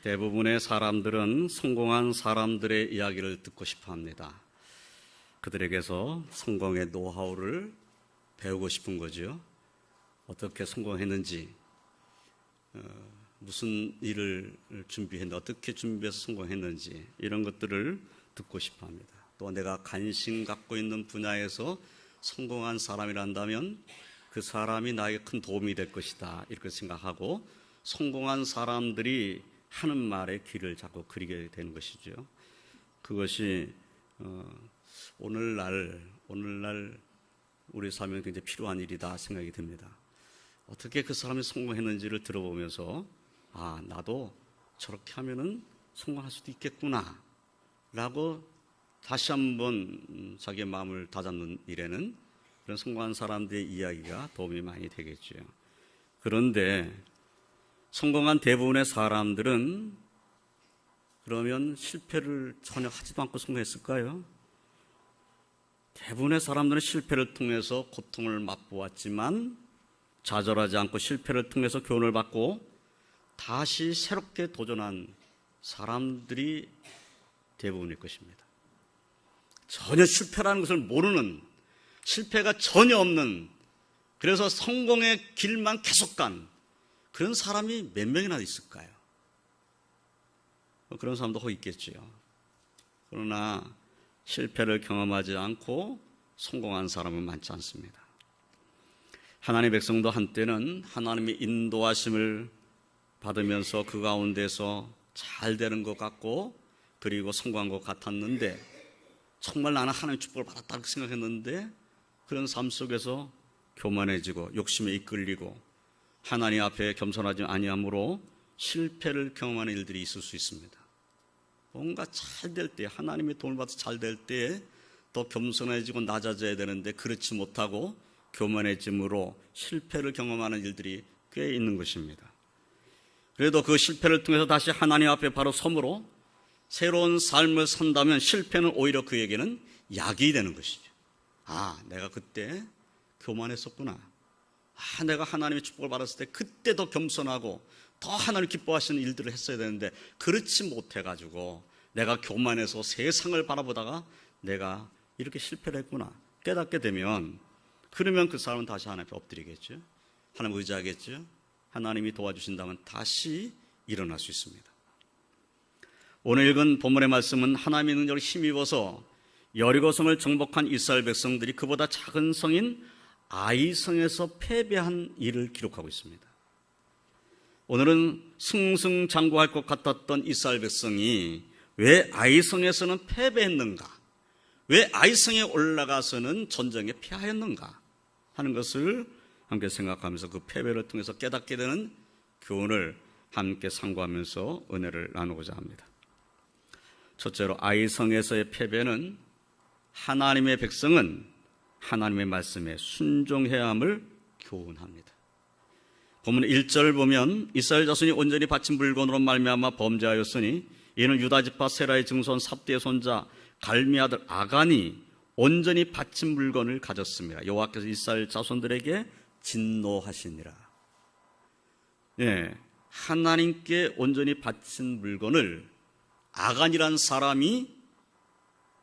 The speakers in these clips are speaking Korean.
대부분의 사람들은 성공한 사람들의 이야기를 듣고 싶어 합니다. 그들에게서 성공의 노하우를 배우고 싶은 거죠. 어떻게 성공했는지, 무슨 일을 준비했는지, 어떻게 준비해서 성공했는지 이런 것들을 듣고 싶어 합니다. 또 내가 관심 갖고 있는 분야에서 성공한 사람이란다면 그 사람이 나에게 큰 도움이 될 것이다 이렇게 생각하고 성공한 사람들이 하는 말에 귀를 자꾸 기울이게 되는 것이죠. 그것이 오늘날 우리 삶에 굉장히 필요한 일이다 생각이 듭니다. 어떻게 그 사람이 성공했는지를 들어보면서 나도 저렇게 하면은 성공할 수도 있겠구나 라고 다시 한번 자기의 마음을 다잡는 일에는 그런 성공한 사람들의 이야기가 도움이 많이 되겠죠. 그런데 성공한 대부분의 사람들은 그러면 실패를 전혀 하지도 않고 성공했을까요? 대부분의 사람들은 실패를 통해서 고통을 맛보았지만 좌절하지 않고 실패를 통해서 교훈을 받고 다시 새롭게 도전한 사람들이 대부분일 것입니다. 전혀 실패라는 것을 모르는, 실패가 전혀 없는, 그래서 성공의 길만 계속 간 그런 사람이 몇 명이나 있을까요? 그런 사람도 혹 있겠지요. 그러나 실패를 경험하지 않고 성공한 사람은 많지 않습니다. 하나님의 백성도 한때는 하나님의 인도하심을 받으면서 그 가운데서 잘 되는 것 같고 그리고 성공한 것 같았는데 정말 나는 하나님의 축복을 받았다고 생각했는데 그런 삶 속에서 교만해지고 욕심에 이끌리고 하나님 앞에 겸손하지 아니함으로 실패를 경험하는 일들이 있을 수 있습니다. 뭔가 잘 될 때, 하나님의 도움을 받아서 잘 될 때에 더 겸손해지고 낮아져야 되는데 그렇지 못하고 교만해짐으로 실패를 경험하는 일들이 꽤 있는 것입니다. 그래도 그 실패를 통해서 다시 하나님 앞에 바로 섬으로 새로운 삶을 산다면 실패는 오히려 그에게는 약이 되는 것이죠. 내가 그때 교만했었구나. 내가 하나님의 축복을 받았을 때 그때 더 겸손하고 더 하나님 기뻐하시는 일들을 했어야 되는데 그렇지 못해가지고 내가 교만해서 세상을 바라보다가 내가 이렇게 실패를 했구나 깨닫게 되면 그러면 그 사람은 다시 하나님 앞에 엎드리겠죠. 하나님 의지하겠죠. 하나님이 도와주신다면 다시 일어날 수 있습니다. 오늘 읽은 본문의 말씀은 하나님의 능력을 힘입어서 여리고성을 정복한 이스라엘 백성들이 그보다 작은 성인 아이성에서 패배한 일을 기록하고 있습니다. 오늘은 승승장구할 것 같았던 이스라엘 백성이 왜 아이성에서는 패배했는가, 왜 아이성에 올라가서는 전쟁에 패하였는가 하는 것을 함께 생각하면서 그 패배를 통해서 깨닫게 되는 교훈을 함께 상고하면서 은혜를 나누고자 합니다. 첫째로 아이성에서의 패배는 하나님의 백성은 하나님의 말씀에 순종해야 함을 교훈합니다. 본문 1절을 보면 이스라엘 자손이 온전히 바친 물건으로 말미암아 범죄하였으니 이는 유다지파 세라의 증손 삽디의 손자 갈미 아들 아간이 온전히 바친 물건을 가졌습니다. 여호와께서 이스라엘 자손들에게 진노하시니라. 하나님께 온전히 바친 물건을 아간이란 사람이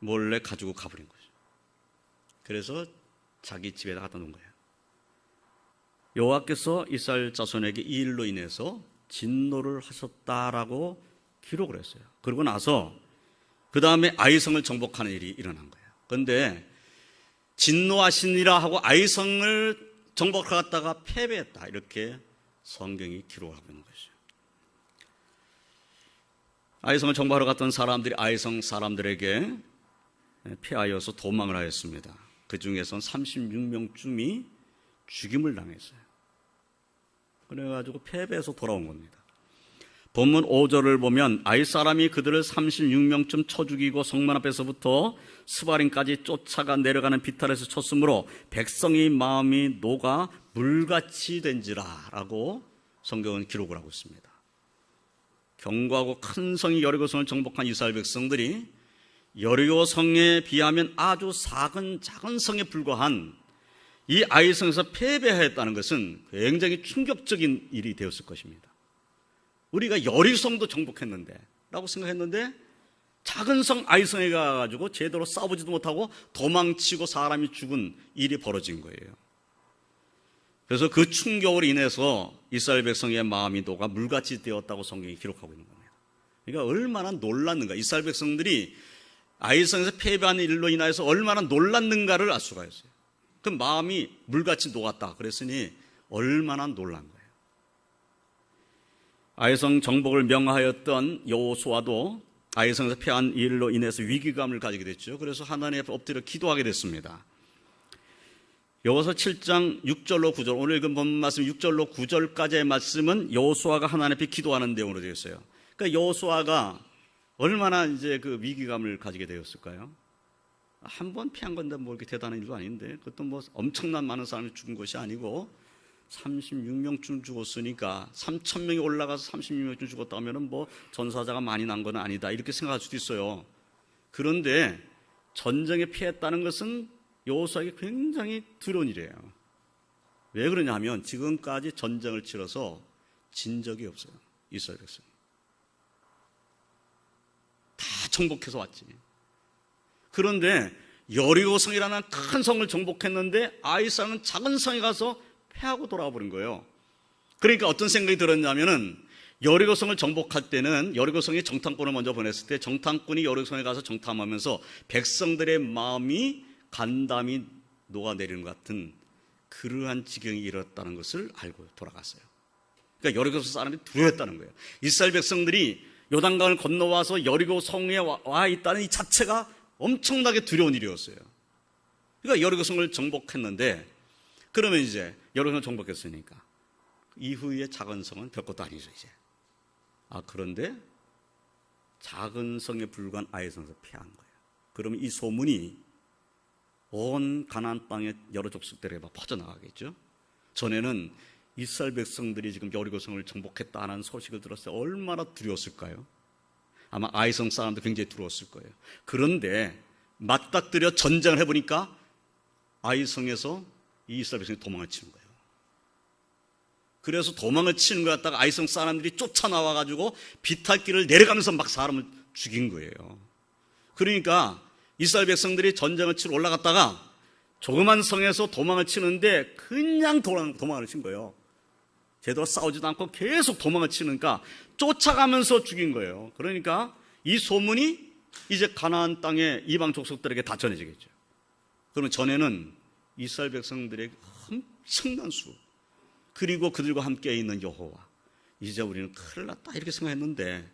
몰래 가지고 가버린 거죠. 그래서 자기 집에다 갖다 놓은 거예요. 여호와께서 이스라엘 자손에게 이 일로 인해서 진노를 하셨다라고 기록을 했어요. 그러고 나서 그 다음에 아이성을 정복하는 일이 일어난 거예요. 그런데 진노하시니라 하고 아이성을 정복하다가 패배했다 이렇게 성경이 기록하고 있는 것이죠. 아이성을 정복하러 갔던 사람들이 아이성 사람들에게 패하여서 도망을 하였습니다. 그 중에선 36명쯤이 죽임을 당했어요. 그래가지고 패배해서 돌아온 겁니다. 본문 5절을 보면 아이 사람이 그들을 36명쯤 쳐 죽이고 성문 앞에서부터 스바림까지 쫓아가 내려가는 비탈에서 쳤으므로 백성의 마음이 녹아 물같이 된지라 라고 성경은 기록을 하고 있습니다. 견고하고 큰 성이 여리고성을 정복한 이스라엘 백성들이 여리고성에 비하면 아주 작은 성에 불과한 이 아이성에서 패배하였다는 것은 굉장히 충격적인 일이 되었을 것입니다. 우리가 여리고성도 정복했는데 라고 생각했는데 작은 성 아이성에 가가지고 제대로 싸우지도 못하고 도망치고 사람이 죽은 일이 벌어진 거예요. 그래서 그 충격으로 인해서 이스라엘 백성의 마음이 녹아 물같이 되었다고 성경이 기록하고 있는 겁니다. 그러니까 얼마나 놀랐는가. 이스라엘 백성들이 아이성에서 패배한 일로 인하여서 얼마나 놀랐는가를 알 수가 있어요. 그 마음이 물같이 녹았다 그랬으니 얼마나 놀란 거예요. 아이성 정복을 명하였던 여호수아도 아이성에서 패한 일로 인해서 위기감을 가지게 됐죠. 그래서 하나님 앞에 엎드려 기도하게 됐습니다. 여호수아 7장 6절로 9절, 오늘 읽은 본 말씀 6절로 9절까지의 말씀은 여호수아가 하나님 앞에 기도하는 내용으로 되어 있어요. 그러니까 여호수아가 얼마나 이제 그 위기감을 가지게 되었을까요? 한 번 피한 건데 뭐 이렇게 대단한 일도 아닌데, 그것도 뭐 엄청난 많은 사람이 죽은 것이 아니고 36명쯤 죽었으니까 3,000명이 올라가서 36명쯤 죽었다 하면은 뭐 전사자가 많이 난 건 아니다 이렇게 생각할 수도 있어요. 그런데 전쟁에 피했다는 것은 여호수아에게 굉장히 두려운 일이에요. 왜 그러냐 하면 지금까지 전쟁을 치러서 진 적이 없어요. 이스라엘 백성 다 정복해서 왔지. 그런데 여리고성이라는 큰 성을 정복했는데 아이성은 작은 성에 가서 패하고 돌아와 버린 거예요. 그러니까 어떤 생각이 들었냐면은 여리고성을 정복할 때는 여리고성이 정탐꾼을 먼저 보냈을 때 정탐꾼이 여리고성에 가서 정탐하면서 백성들의 마음이 간담이 녹아내리는 것 같은 그러한 지경이 이뤘다는 것을 알고 돌아갔어요. 그러니까 여리고성 사람들이 두려워했다는 거예요. 이스라엘 백성들이 요단강을 건너와서 여리고성에 와 있다는 이 자체가 엄청나게 두려운 일이었어요. 그러니까 여리고성을 정복했는데, 그러면 이제 여리고성을 정복했으니까 이후에 작은 성은 별것도 아니죠 이제. 그런데 작은 성에 불과한 아이성에서 피한 거예요. 그러면 이 소문이 온 가나안 땅의 여러 족속들에게 막 퍼져나가겠죠. 전에는 이스라엘 백성들이 지금 여리고성을 정복했다는 소식을 들었을 때 얼마나 두려웠을까요? 아마 아이성 사람도 굉장히 두려웠을 거예요. 그런데 맞닥뜨려 전쟁을 해보니까 아이성에서 이 이스라엘 백성이 도망을 치는 거예요. 그래서 도망을 치는 거 갖다가 아이성 사람들이 쫓아나와가지고 비탈길을 내려가면서 막 사람을 죽인 거예요. 그러니까 이스라엘 백성들이 전쟁을 치러 올라갔다가 조그만 성에서 도망을 치는데 그냥 도망을 친 거예요. 제대로 싸우지도 않고 계속 도망을 치니까 쫓아가면서 죽인 거예요. 그러니까 이 소문이 이제 가나안 땅의 이방 족속들에게 다 전해지겠죠. 그러면 전에는 이스라엘 백성들에게 엄청난 수, 그리고 그들과 함께 있는 여호와, 이제 우리는 큰일 났다 이렇게 생각했는데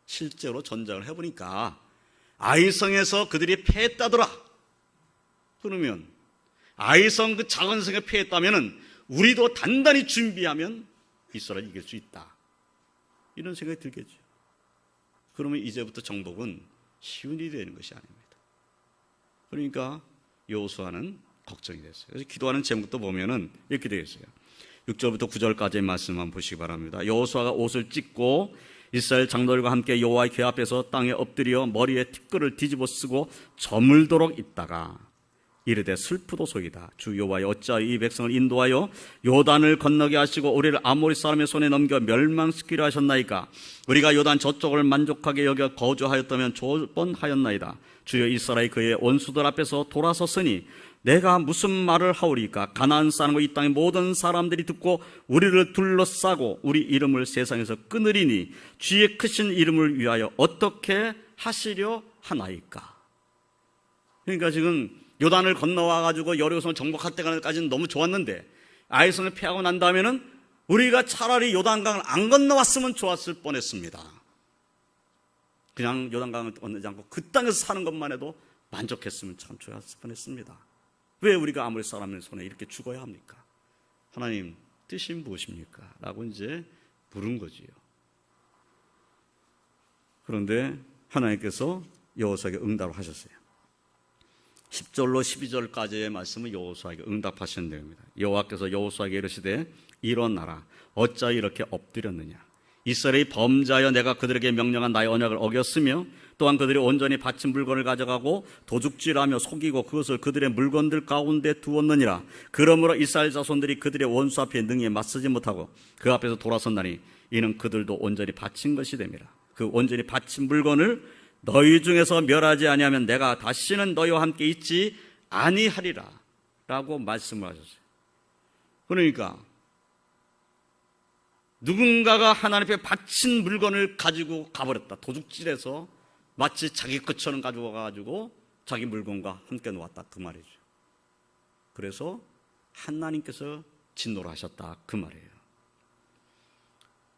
실제로 전쟁을 해보니까 아이성에서 그들이 패했다더라. 그러면 아이성 그 작은 성에 패했다면 우리도 단단히 준비하면 이스라엘 이길 수 있다, 이런 생각이 들겠죠. 그러면 이제부터 정복은 쉬운 일이 되는 것이 아닙니다. 그러니까 여호수아는 걱정이 됐어요. 그래서 기도하는 제목도 보면은 이렇게 되어 있어요. 6절부터 9절까지의 말씀만 보시기 바랍니다. 여호수아가 옷을 찢고 이스라엘 장로들과 함께 여호와의 궤 앞에서 땅에 엎드려 머리에 티끌을 뒤집어 쓰고 저물도록 있다가 이르되 슬프도소이다. 주 여호와여, 어찌하여 이 백성을 인도하여 요단을 건너게 하시고 우리를 아모리 사람의 손에 넘겨 멸망시키려 하셨나이까? 우리가 요단 저쪽을 만족하게 여겨 거주하였다면 좋을 뻔하였나이다. 주여, 이스라엘 그의 원수들 앞에서 돌아섰으니 내가 무슨 말을 하오리까? 가나안 사람과 이 땅의 모든 사람들이 듣고 우리를 둘러싸고 우리 이름을 세상에서 끊으리니 주의 크신 이름을 위하여 어떻게 하시려 하나이까? 그러니까 지금 요단을 건너와가지고 여리고성을 정복할 때까지는 너무 좋았는데 아이성을 패하고 난 다음에는 우리가 차라리 요단강을 안 건너왔으면 좋았을 뻔했습니다. 그냥 요단강을 건너지 않고 그 땅에서 사는 것만 해도 만족했으면 참 좋았을 뻔했습니다. 왜 우리가 아모리 사람의 손에 이렇게 죽어야 합니까? 하나님 뜻이 무엇입니까? 라고 이제 물은 거지요. 그런데 하나님께서 여호수아에게 응답을 하셨어요. 10절로 12절까지의 말씀은 여호수아에게 응답하신 내용입니다. 여호와께서 여호수아에게 이르시되 일어나라, 어찌 이렇게 엎드렸느냐? 이스라엘이 범죄하여 내가 그들에게 명령한 나의 언약을 어겼으며 또한 그들이 온전히 바친 물건을 가져가고 도둑질하며 속이고 그것을 그들의 물건들 가운데 두었느니라. 그러므로 이스라엘 자손들이 그들의 원수 앞에 능히 맞서지 못하고 그 앞에서 돌아섰나니 이는 그들도 온전히 바친 것이 됨이라. 그 온전히 바친 물건을 너희 중에서 멸하지 아니하면 내가 다시는 너희와 함께 있지 아니하리라 라고 말씀을 하셨어요. 그러니까 누군가가 하나님 앞에 바친 물건을 가지고 가버렸다. 도둑질해서 마치 자기 것처럼 가지고 가가지고 자기 물건과 함께 놓았다 그 말이죠. 그래서 하나님께서 진노를 하셨다 그 말이에요.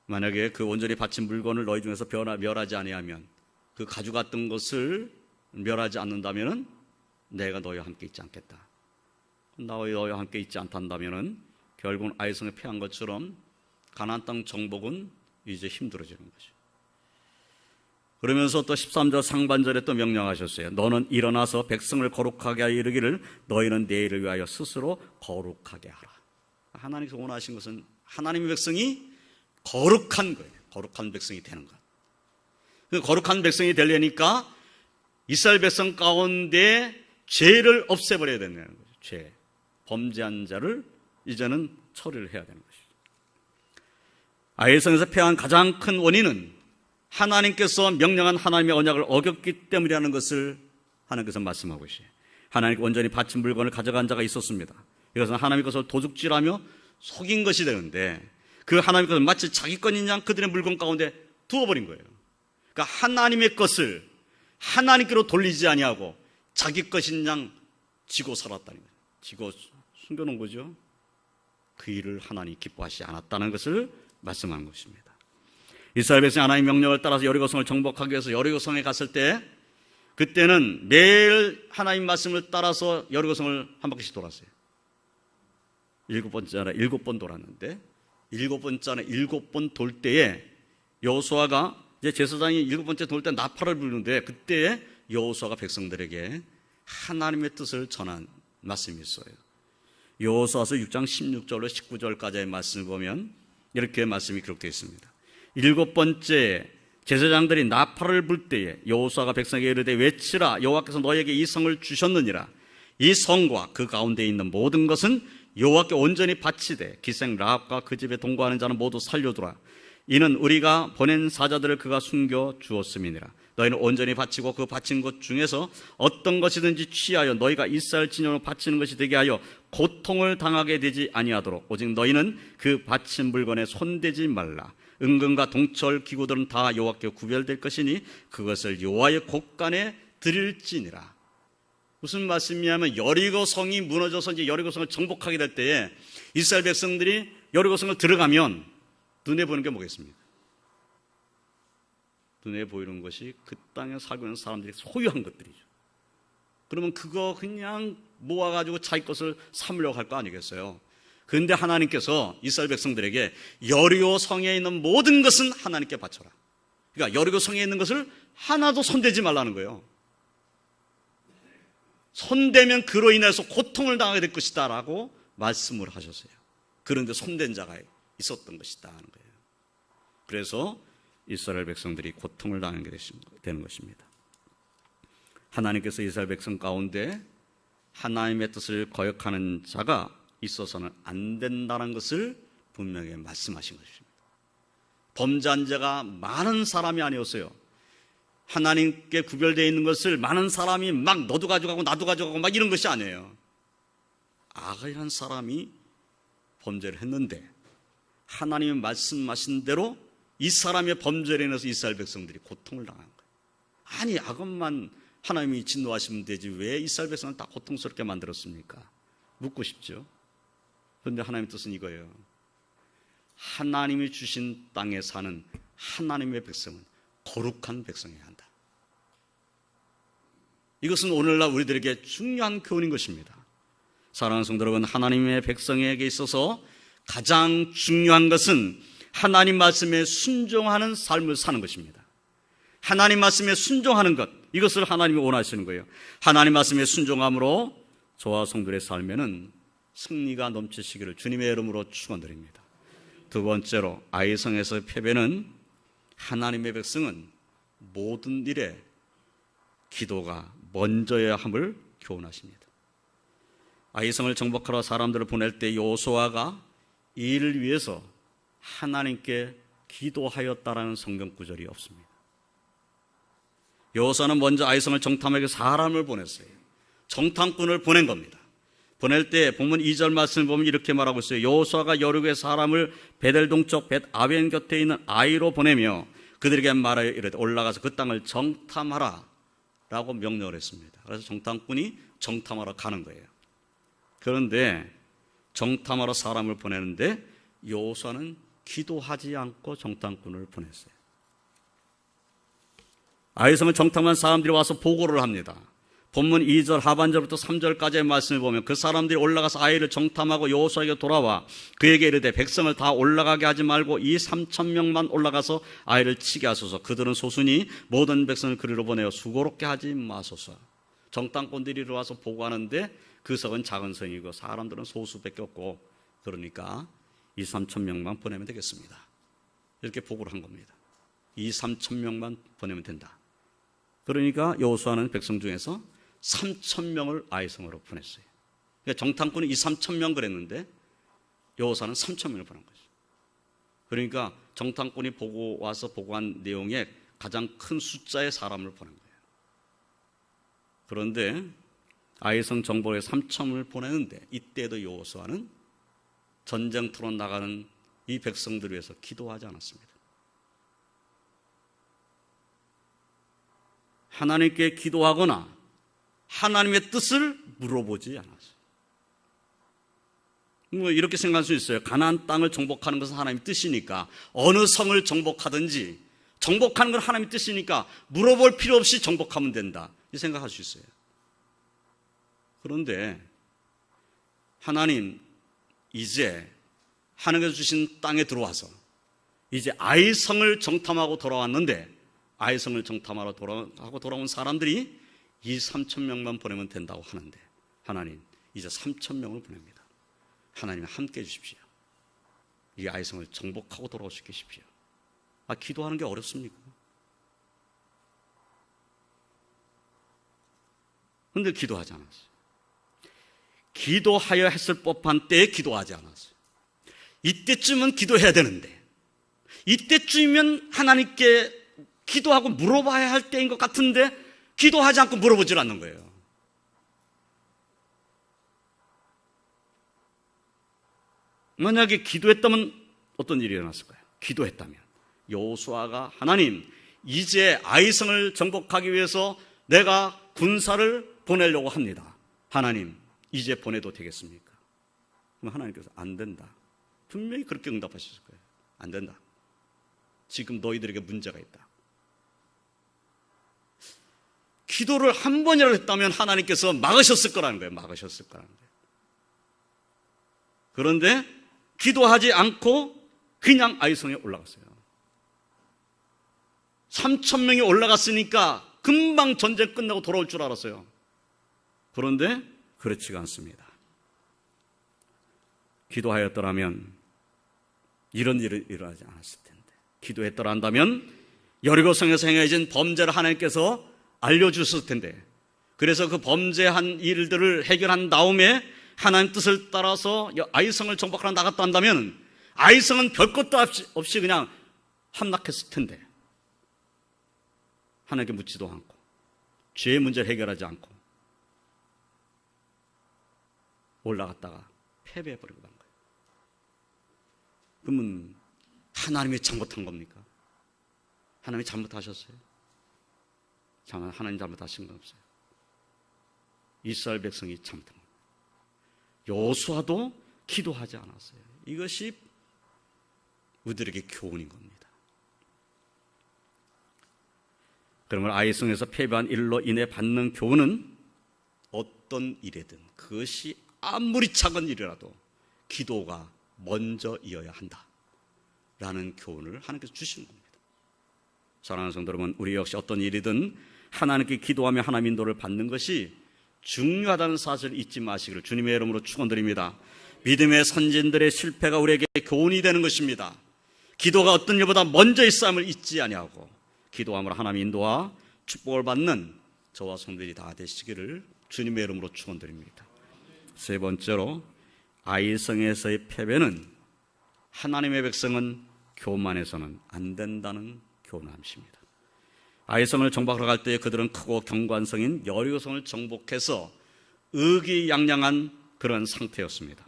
만약에 그 온전히 바친 물건을 너희 중에서 멸하지 아니하면, 그 가져갔던 것을 멸하지 않는다면 내가 너희와 함께 있지 않겠다. 너희와 함께 있지 않단다면 결국은 아이성에 패한 것처럼 가나안 땅 정복은 이제 힘들어지는 거죠. 그러면서 또 13절 상반절에 또 명령하셨어요. 너는 일어나서 백성을 거룩하게 하여 이르기를 너희는 내일을 위하여 스스로 거룩하게 하라. 하나님께서 원하신 것은 하나님의 백성이 거룩한 거예요. 거룩한 백성이 되는 것. 그 거룩한 백성이 되려니까 이스라엘 백성 가운데 죄를 없애버려야 된다는 거죠. 죄, 범죄한 자를 이제는 처리를 해야 되는 것이죠. 아이성에서 패한 가장 큰 원인은 하나님께서 명령한 하나님의 언약을 어겼기 때문이라는 것을 하나님께서 말씀하고 계세요. 하나님께 온전히 바친 물건을 가져간 자가 있었습니다. 이것은 하나님의 것을 도둑질하며 속인 것이 되는데 그 하나님의 것을 마치 자기 것인 양 그들의 물건 가운데 두어버린 거예요. 그러니까 하나님의 것을 하나님께로 돌리지 아니하고 자기 것인 양 지고 살았다는 거예요. 지고 숨겨놓은 거죠. 그 일을 하나님이 기뻐하시지 않았다는 것을 말씀하는 것입니다. 이스라엘 백성이 하나님의 명령을 따라서 여리고성을 정복하기 위해서 여리고성에 갔을 때 그때는 매일 하나님 말씀을 따라서 여리고성을 한 바퀴씩 돌았어요. 7번 돌았는데 7번 돌 때에 여호수아가 이제 제사장이 7번째 돌 때 나팔을 부르는데 그때 여호수아가 백성들에게 하나님의 뜻을 전한 말씀이 있어요. 여호수아서 6장 16절로 19절까지의 말씀을 보면 이렇게 말씀이 기록되어 있습니다. 7번째 제사장들이 나팔을 불 때에 여호수아가 백성에게 이르되 외치라 여호와께서 너희에게 이 성을 주셨느니라. 이 성과 그 가운데 있는 모든 것은 여호와께 온전히 바치되 기생 라합과 그 집에 동거하는 자는 모두 살려두라. 이는 우리가 보낸 사자들을 그가 숨겨 주었음이니라. 너희는 온전히 바치고 그 바친 것 중에서 어떤 것이든지 취하여 너희가 이스라엘 진영으로 바치는 것이 되게 하여 고통을 당하게 되지 아니하도록 오직 너희는 그 바친 물건에 손대지 말라. 은금과 동철 기구들은 다 여호와께 구별될 것이니 그것을 여호와의 곳간에 드릴지니라. 무슨 말씀이냐면 여리고성이 무너져서 이제 여리고성을 정복하게 될 때에 이스라엘 백성들이 여리고성을 들어가면 눈에 보이는 게 뭐겠습니까? 눈에 보이는 것이 그 땅에 살고 있는 사람들이 소유한 것들이죠. 그러면 그거 그냥 모아가지고 자기 것을 삼으려고 할 거 아니겠어요? 그런데 하나님께서 이스라엘 백성들에게 여리고 성에 있는 모든 것은 하나님께 바쳐라. 그러니까 여리고 성에 있는 것을 하나도 손대지 말라는 거예요. 손대면 그로 인해서 고통을 당하게 될 것이다 라고 말씀을 하셨어요. 그런데 손댄 자가 있었던 것이다 하는 거예요. 그래서 이스라엘 백성들이 고통을 당하게 되는 것입니다. 하나님께서 이스라엘 백성 가운데 하나님의 뜻을 거역하는 자가 있어서는 안 된다는 것을 분명히 말씀하신 것입니다. 범죄한 자가 많은 사람이 아니었어요. 하나님께 구별되어 있는 것을 많은 사람이 막 너도 가져가고 나도 가져가고 막 이런 것이 아니에요. 아가이라는 사람이 범죄를 했는데 하나님의 말씀하신 대로 이 사람의 범죄로 인해서 이스라엘 백성들이 고통을 당한 거예요. 아니 악업만 하나님이 진노하시면 되지 왜 이스라엘 백성을 다 고통스럽게 만들었습니까? 묻고 싶죠. 그런데 하나님의 뜻은 이거예요. 하나님이 주신 땅에 사는 하나님의 백성은 거룩한 백성이어야 한다. 이것은 오늘날 우리들에게 중요한 교훈인 것입니다. 사랑하는 성도 여러분, 하나님의 백성에게 있어서 가장 중요한 것은 하나님 말씀에 순종하는 삶을 사는 것입니다. 하나님 말씀에 순종하는 것, 이것을 하나님이 원하시는 거예요. 하나님 말씀에 순종함으로 저와 성도의 삶에는 승리가 넘치시기를 주님의 이름으로 축원드립니다. 두 번째로 아이성에서의 패배는 하나님의 백성은 모든 일에 기도가 먼저여야 함을 교훈하십니다. 아이성을 정복하러 사람들을 보낼 때 여호수아가 이 일을 위해서 하나님께 기도하였다라는 성경 구절이 없습니다. 여호수아는 먼저 아이성을 정탐하기 위해서 사람을 보냈어요. 정탐꾼을 보낸 겁니다. 보낼 때 본문 2절 말씀을 보면 이렇게 말하고 있어요. 여호수아가 여리고의 사람을 베델 동쪽 벳 아벤 곁에 있는 아이로 보내며 그들에게 말하여 이르되 올라가서 그 땅을 정탐하라 라고 명령을 했습니다. 그래서 정탐꾼이 정탐하러 가는 거예요. 그런데 정탐하러 사람을 보내는데 여호수아는 기도하지 않고 정탐꾼을 보냈어요. 아이성을 정탐한 사람들이 와서 보고를 합니다. 본문 2절 하반절부터 3절까지의 말씀을 보면 그 사람들이 올라가서 아이를 정탐하고 여호수아에게 돌아와 그에게 이르되 백성을 다 올라가게 하지 말고 이 3,000명만 올라가서 아이를 치게 하소서. 그들은 소수니 모든 백성을 그리로 보내어 수고롭게 하지 마소서. 정탐꾼들이 와서 보고하는데 그 성은 작은 성이고 사람들은 소수밖에 없고 그러니까 이 3,000명만 보내면 되겠습니다. 이렇게 보고를 한 겁니다. 이 3,000명만 보내면 된다. 그러니까 여호수아는 백성 중에서 3,000명을 아이성으로 보냈어요. 그러니까 정탐꾼은 이 3,000명 그랬는데 여호수아는 3,000명을 보낸 거죠. 그러니까 정탐꾼이 와서 보고한 내용의 가장 큰 숫자의 사람을 보낸 거예요. 그런데 아이성 정복에 3,000명을 보내는데 이때도 여호수아는 전쟁터로 나가는 이 백성들을 위해서 기도하지 않았습니다. 하나님께 기도하거나 하나님의 뜻을 물어보지 않았어요. 이렇게 생각할 수 있어요. 가나안 땅을 정복하는 것은 하나님의 뜻이니까 어느 성을 정복하든지 정복하는 건 하나님의 뜻이니까 물어볼 필요 없이 정복하면 된다. 이 생각할 수 있어요. 그런데 하나님 이제 하나님께서 주신 땅에 들어와서 이제 아이성을 정탐하고 돌아왔는데 아이성을 정탐하러 돌아온 사람들이 이 3,000명만 보내면 된다고 하는데 하나님 이제 3,000명을 보냅니다. 하나님 함께 해주십시오. 이 아이성을 정복하고 돌아올 수 있게 해주십시오. 기도하는 게 어렵습니까? 그런데 기도하지 않았어요. 기도하여 했을 법한 때에 기도하지 않았어요. 이때쯤은 기도해야 되는데 이때쯤이면 하나님께 기도하고 물어봐야 할 때인 것 같은데 기도하지 않고 물어보질 않는 거예요. 만약에 기도했다면 어떤 일이 일어났을까요? 기도했다면 여호수아가 하나님 이제 아이성을 정복하기 위해서 내가 군사를 보내려고 합니다. 하나님 이제 보내도 되겠습니까? 그럼 하나님께서 안 된다. 분명히 그렇게 응답하셨을 거예요. 안 된다. 지금 너희들에게 문제가 있다. 기도를 한 번이라도 했다면 하나님께서 막으셨을 거라는 거예요. 막으셨을 거라는 거예요. 그런데 기도하지 않고 그냥 아이성에 올라갔어요. 3,000명이 올라갔으니까 금방 전쟁 끝나고 돌아올 줄 알았어요. 그런데 그렇지가 않습니다. 기도하였더라면 이런 일이 일어나지 않았을 텐데, 기도했더라 한다면 여리고 성에서 행해진 범죄를 하나님께서 알려주셨을 텐데, 그래서 그 범죄한 일들을 해결한 다음에 하나님 뜻을 따라서 아이성을 정복하러 나갔다 한다면 아이성은 별것도 없이 그냥 함락했을 텐데 하나님께 묻지도 않고 죄의 문제를 해결하지 않고 올라갔다가 패배해버리고 간 거예요. 그러면 하나님이 잘못한 겁니까? 하나님이 잘못하셨어요? 하나님 잘못하신 건 없어요. 이스라엘 백성이 잘못한 겁니다. 여호수아도 기도하지 않았어요. 이것이 우리들에게 교훈인 겁니다. 그러면 아이성에서 패배한 일로 인해 받는 교훈은 어떤 일이든 그것이 아무리 작은 일이라도 기도가 먼저 이어야 한다라는 교훈을 하나님께서 주시는 겁니다. 사랑하는 성도 여러분, 우리 역시 어떤 일이든 하나님께 기도하며 하나님 인도를 받는 것이 중요하다는 사실을 잊지 마시기를 주님의 이름으로 축원드립니다. 믿음의 선진들의 실패가 우리에게 교훈이 되는 것입니다. 기도가 어떤 일보다 먼저 있음을 잊지 아니하고 기도함으로 하나님의 인도와 축복을 받는 저와 성들이 다 되시기를 주님의 이름으로 축원드립니다. 세 번째로, 아이성에서의 패배는 하나님의 백성은 교만해서는 안 된다는 교훈함입니다. 아이성을 정복하러 갈 때 그들은 크고 경관성인 여리고성을 정복해서 의기양양한 그런 상태였습니다.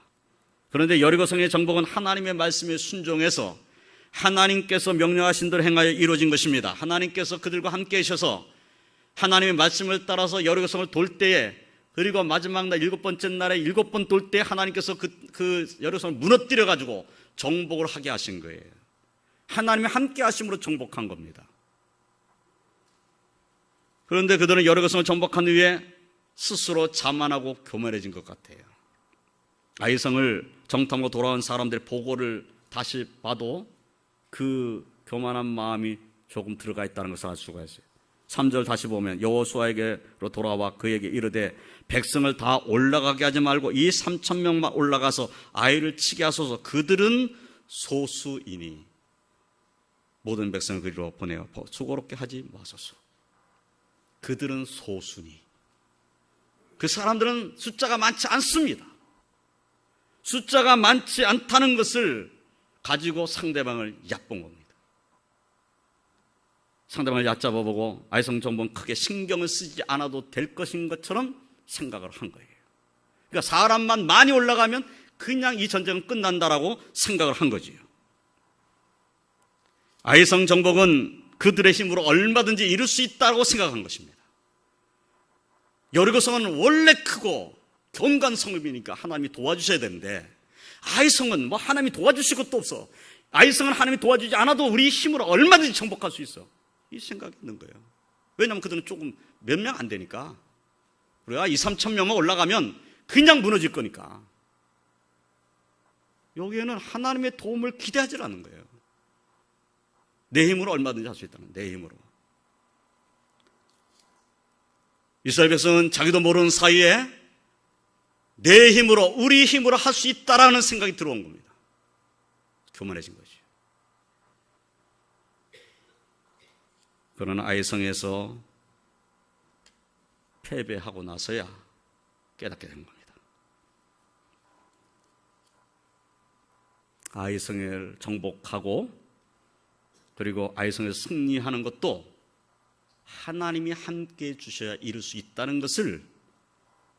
그런데 여리고성의 정복은 하나님의 말씀에 순종해서 하나님께서 명령하신 대로 행하여 이루어진 것입니다. 하나님께서 그들과 함께 계셔서 하나님의 말씀을 따라서 여리고성을 돌 때에, 그리고 마지막 날 7번째 날에 7번 돌 때 하나님께서 그 여리고성을 무너뜨려 가지고 정복을 하게 하신 거예요. 하나님의 함께 하심으로 정복한 겁니다. 그런데 그들은 여리고성을 정복한 후에 스스로 자만하고 교만해진 것 같아요. 아이성을 정탐하고 돌아온 사람들의 보고를 다시 봐도 그 교만한 마음이 조금 들어가 있다는 것을 알 수가 있어요. 3절 다시 보면 여호수아에게로 돌아와 그에게 이르되 백성을 다 올라가게 하지 말고 이 3,000명만 올라가서 아이를 치게 하소서. 그들은 소수이니 모든 백성을 그리로 보내어 수고롭게 하지 마소서. 그들은 소수니, 그 사람들은 숫자가 많지 않습니다. 숫자가 많지 않다는 것을 가지고 상대방을 얕본 겁니다. 상대방을 얕잡아보고 아이성 정복은 크게 신경을 쓰지 않아도 될 것인 것처럼 생각을 한 거예요. 그러니까 사람만 많이 올라가면 그냥 이 전쟁은 끝난다라고 생각을 한 거지요. 아이성 정복은 그들의 힘으로 얼마든지 이룰 수 있다고 생각한 것입니다. 여리고성은 원래 크고 견고한 성읍이니까 하나님이 도와주셔야 되는데, 아이성은 뭐 하나님이 도와주실 것도 없어. 아이성은 하나님이 도와주지 않아도 우리 힘으로 얼마든지 정복할 수 있어. 이 생각이 있는 거예요. 왜냐하면 그들은 조금 몇 명 안 되니까. 우리가 2,000~3,000명만 올라가면 그냥 무너질 거니까. 여기에는 하나님의 도움을 기대하지 않는 거예요. 내 힘으로 얼마든지 할 수 있다는, 내 힘으로. 이스라엘 백성은 자기도 모르는 사이에 내 힘으로, 우리 힘으로 할 수 있다라는 생각이 들어온 겁니다. 교만해진 거죠. 그러나 아이성에서 패배하고 나서야 깨닫게 된 겁니다. 아이성을 정복하고 그리고 아이성에서 승리하는 것도 하나님이 함께 해주셔야 이룰 수 있다는 것을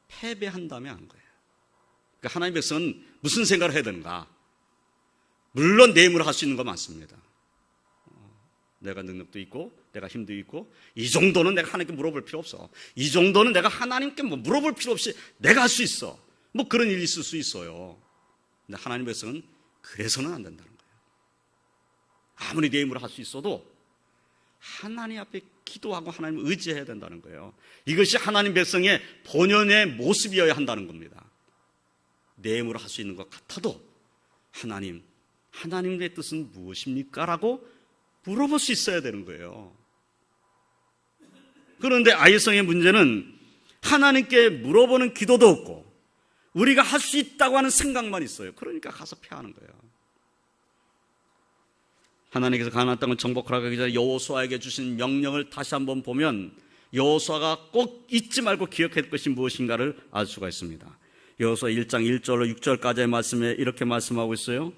패배한 다음에 한 거예요. 그러니까 하나님의 백성은 무슨 생각을 해야 되는가? 물론 내 힘으로 할 수 있는 거 많습니다. 내가 능력도 있고 내가 힘도 있고 이 정도는 내가 하나님께 물어볼 필요 없어. 이 정도는 내가 하나님께 뭐 물어볼 필요 없이 내가 할 수 있어. 뭐 그런 일이 있을 수 있어요. 근데 하나님의 백성은 그래서는 안 된다는 거예요. 아무리 내 힘으로 할 수 있어도 하나님 앞에 기도하고 하나님을 의지해야 된다는 거예요. 이것이 하나님 백성의 본연의 모습이어야 한다는 겁니다. 내 힘으로 할 수 있는 것 같아도 하나님의 뜻은 무엇입니까? 라고 물어볼 수 있어야 되는 거예요. 그런데 아이성의 문제는 하나님께 물어보는 기도도 없고 우리가 할 수 있다고 하는 생각만 있어요. 그러니까 가서 패하는 거예요. 하나님께서 가나안 땅을 정복하라고 하기 전에 여호수아에게 주신 명령을 다시 한번 보면 여호수아가 꼭 잊지 말고 기억할 것이 무엇인가를 알 수가 있습니다. 여호수아 1장 1절로 6절까지의 말씀에 이렇게 말씀하고 있어요.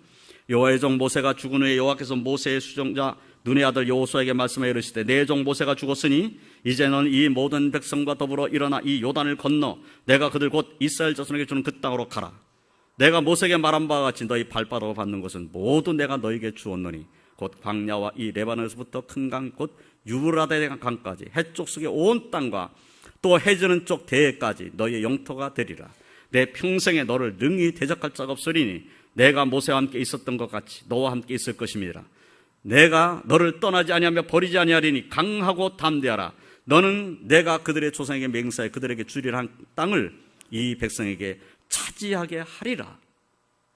여호와의 종 모세가 죽은 후에 여호와께서 모세의 수종자 눈의 아들 여호수아에게 말씀하여 이르시되 내 종 모세가 죽었으니 이제 너는 이 모든 백성과 더불어 일어나 이 요단을 건너 내가 그들 곧 이스라엘 자손에게 주는 그 땅으로 가라. 내가 모세에게 말한 바와 같이 너희 발바닥을 받는 것은 모두 내가 너희에게 주었노니 곧 광야와 이 레바논에서부터 큰 강 곧 유브라데 강까지 해쪽 속의 온 땅과 또 해지는 쪽 대해까지 너희의 영토가 되리라. 내 평생에 너를 능히 대적할 자가 없으리니 내가 모세와 함께 있었던 것 같이 너와 함께 있을 것임이라. 내가 너를 떠나지 아니하며 버리지 아니하리니 강하고 담대하라. 너는 내가 그들의 조상에게 맹세하여 그들에게 주리라 한 땅을 이 백성에게 차지하게 하리라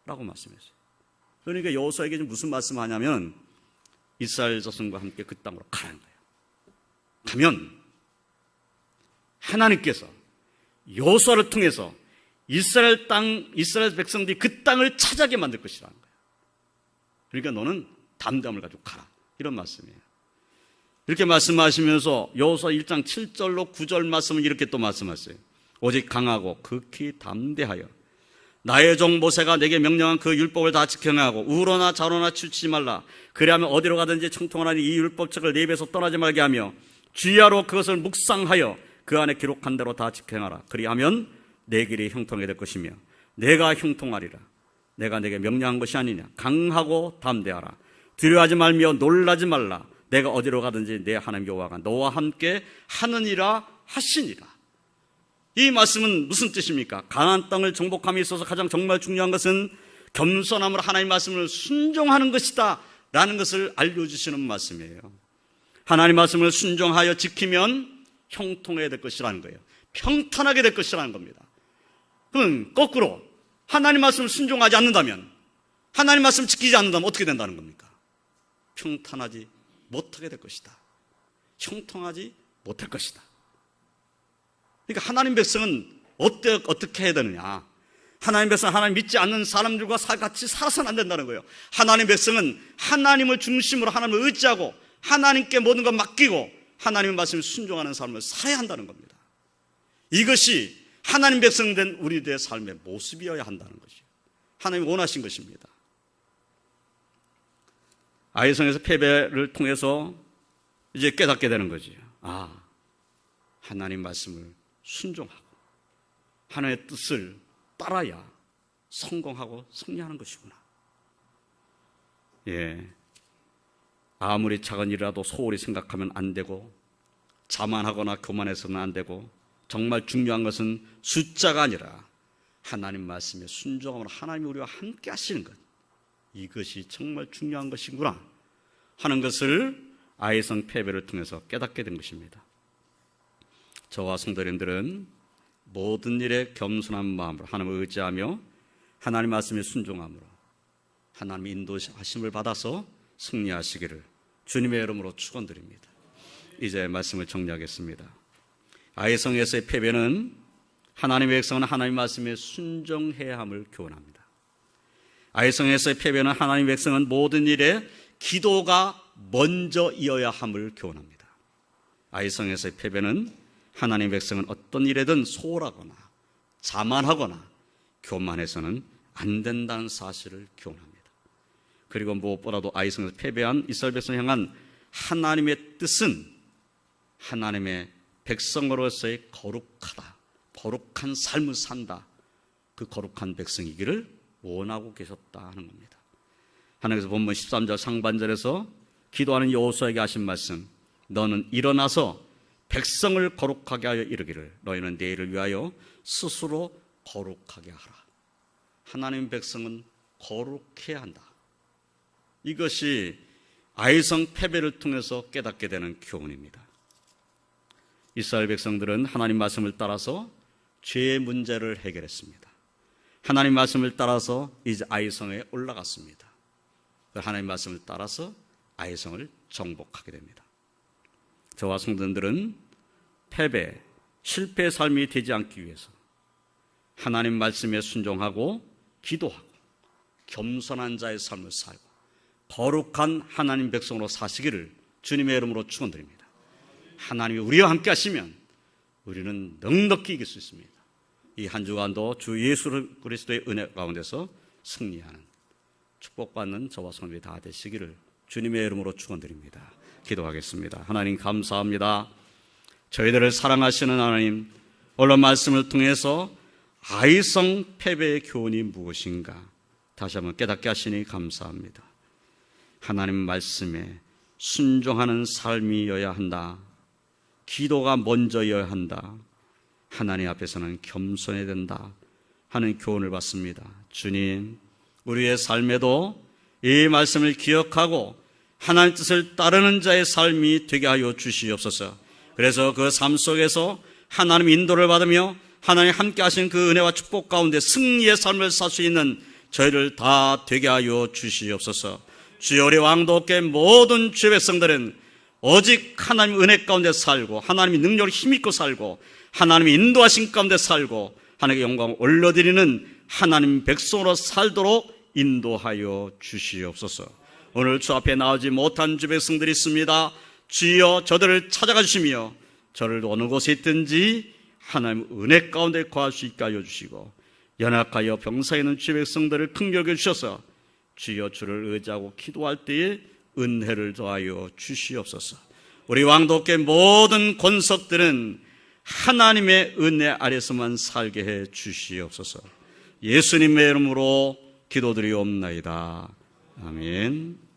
라고 말씀했어요. 그러니까 여호수아에게 무슨 말씀하냐면 이스라엘 자손과 함께 그 땅으로 가는 거예요. 가면 하나님께서 여호수아를 통해서 이스라엘 백성들이 그 땅을 차지하게 만들 것이라는 거예요. 그러니까 너는 담대함을 가지고 가라. 이런 말씀이에요. 이렇게 말씀하시면서 여호수아 1장 7절로 9절 말씀을 이렇게 또 말씀하세요. 오직 강하고 극히 담대하여 나의 종 모세가 내게 명령한 그 율법을 다 지켜내고 우로나 좌로나 치우치지 말라. 그리하면 어디로 가든지 청통하니 이 율법책을 네 입에서 떠나지 말게 하며 주야로 그것을 묵상하여 그 안에 기록한 대로 다 지켜내라. 그리하면 내 길이 형통하게 될 것이며 내가 형통하리라. 내가 내게 명령한 것이 아니냐. 강하고 담대하라. 두려워하지 말며 놀라지 말라. 내가 어디로 가든지 내 하나님 여호와가 너와 함께 하느니라 하시니라. 이 말씀은 무슨 뜻입니까? 가나안 땅을 정복함에 있어서 가장 정말 중요한 것은 겸손함으로 하나님 말씀을 순종하는 것이다 라는 것을 알려주시는 말씀이에요. 하나님 말씀을 순종하여 지키면 형통해야 될 것이라는 거예요. 평탄하게 될 것이라는 겁니다. 그럼 거꾸로 하나님 말씀을 순종하지 않는다면, 하나님 말씀을 지키지 않는다면 어떻게 된다는 겁니까? 평탄하지 못하게 될 것이다. 형통하지 못할 것이다. 그러니까 하나님 백성은 어떻게 해야 되느냐? 하나님 백성은 하나님 믿지 않는 사람들과 같이 살아서는 안 된다는 거예요. 하나님 백성은 하나님을 중심으로 하나님을 의지하고 하나님께 모든 걸 맡기고 하나님의 말씀을 순종하는 삶을 살아야 한다는 겁니다. 이것이 하나님 백성 된 우리들의 삶의 모습이어야 한다는 것이에요. 하나님이 원하신 것입니다. 아이성에서 패배를 통해서 이제 깨닫게 되는 거죠. 하나님 말씀을 순종하고 하나님의 뜻을 따라야 성공하고 승리하는 것이구나. 아무리 작은 일이라도 소홀히 생각하면 안 되고 자만하거나 교만해서는 안 되고 정말 중요한 것은 숫자가 아니라 하나님 말씀에 순종함으로 하나님이 우리와 함께 하시는 것, 이것이 정말 중요한 것이구나 하는 것을 아이성 패배를 통해서 깨닫게 된 것입니다. 저와 성도님들은 모든 일에 겸손한 마음으로 하나님을 의지하며 하나님 말씀에 순종함으로 하나님의 인도하심을 받아서 승리하시기를 주님의 이름으로 축원드립니다. 이제 말씀을 정리하겠습니다. 아이성에서의 패배는 하나님의 백성은 하나님 말씀에 순종해야 함을 교훈합니다. 아이성에서의 패배는 하나님의 백성은 모든 일에 기도가 먼저 이어야 함을 교훈합니다. 아이성에서의 패배는 하나님의 백성은 어떤 일에든 소홀하거나 자만하거나 교만해서는 안 된다는 사실을 교훈합니다. 그리고 무엇보다도 아이성에서 패배한 이스라엘 백성을 향한 하나님의 뜻은 하나님의 백성으로서의 거룩한 삶을 산다, 그 거룩한 백성이기를 원하고 계셨다 하는 겁니다. 하나님께서 본문 13절 상반절에서 기도하는 여호수아에게 하신 말씀, 너는 일어나서 백성을 거룩하게 하여 이르기를 너희는 내일을 위하여 스스로 거룩하게 하라. 하나님 백성은 거룩해야 한다. 이것이 아이성 패배를 통해서 깨닫게 되는 교훈입니다. 이스라엘 백성들은 하나님 말씀을 따라서 죄의 문제를 해결했습니다. 하나님 말씀을 따라서 이제 아이성에 올라갔습니다. 하나님 말씀을 따라서 아이성을 정복하게 됩니다. 저와 성도들은 패배, 실패의 삶이 되지 않기 위해서 하나님 말씀에 순종하고 기도하고 겸손한 자의 삶을 살고 거룩한 하나님 백성으로 사시기를 주님의 이름으로 축원드립니다. 하나님이 우리와 함께 하시면 우리는 넉넉히 이길 수 있습니다. 이 한 주간도 주 예수 그리스도의 은혜 가운데서 승리하는 축복받는 저와 성도들이 다 되시기를 주님의 이름으로 축원드립니다. 기도하겠습니다. 하나님 감사합니다. 저희들을 사랑하시는 하나님, 오늘 말씀을 통해서 아이성 패배의 교훈이 무엇인가 다시 한번 깨닫게 하시니 감사합니다. 하나님 말씀에 순종하는 삶이어야 한다. 기도가 먼저여야 한다. 하나님 앞에서는 겸손해야 된다 하는 교훈을 받습니다. 주님, 우리의 삶에도 이 말씀을 기억하고 하나님 뜻을 따르는 자의 삶이 되게 하여 주시옵소서. 그래서 그 삶 속에서 하나님 인도를 받으며 하나님 함께 하신 그 은혜와 축복 가운데 승리의 삶을 살 수 있는 저희를 다 되게 하여 주시옵소서. 주여, 우리 왕도께 모든 주의 백성들은 오직 하나님의 은혜 가운데 살고 하나님의 능력을 힘입고 살고 하나님의 인도하신 가운데 살고 하나님의 영광을 올려드리는 하나님 백성으로 살도록 인도하여 주시옵소서. 오늘 주 앞에 나오지 못한 주 백성들이 있습니다. 주여 저들을 찾아가 주시며 저를 어느 곳에 있든지 하나님 은혜 가운데 거할 수 있게 하여 주시고 연약하여 병사에 있는 주 백성들을 긍휼히 주셔서 주여 주를 의지하고 기도할 때에 은혜를 더하여 주시옵소서. 우리 왕독계 모든 권석들은 하나님의 은혜 아래서만 살게 해 주시옵소서. 예수님의 이름으로 기도드리옵나이다. 아멘.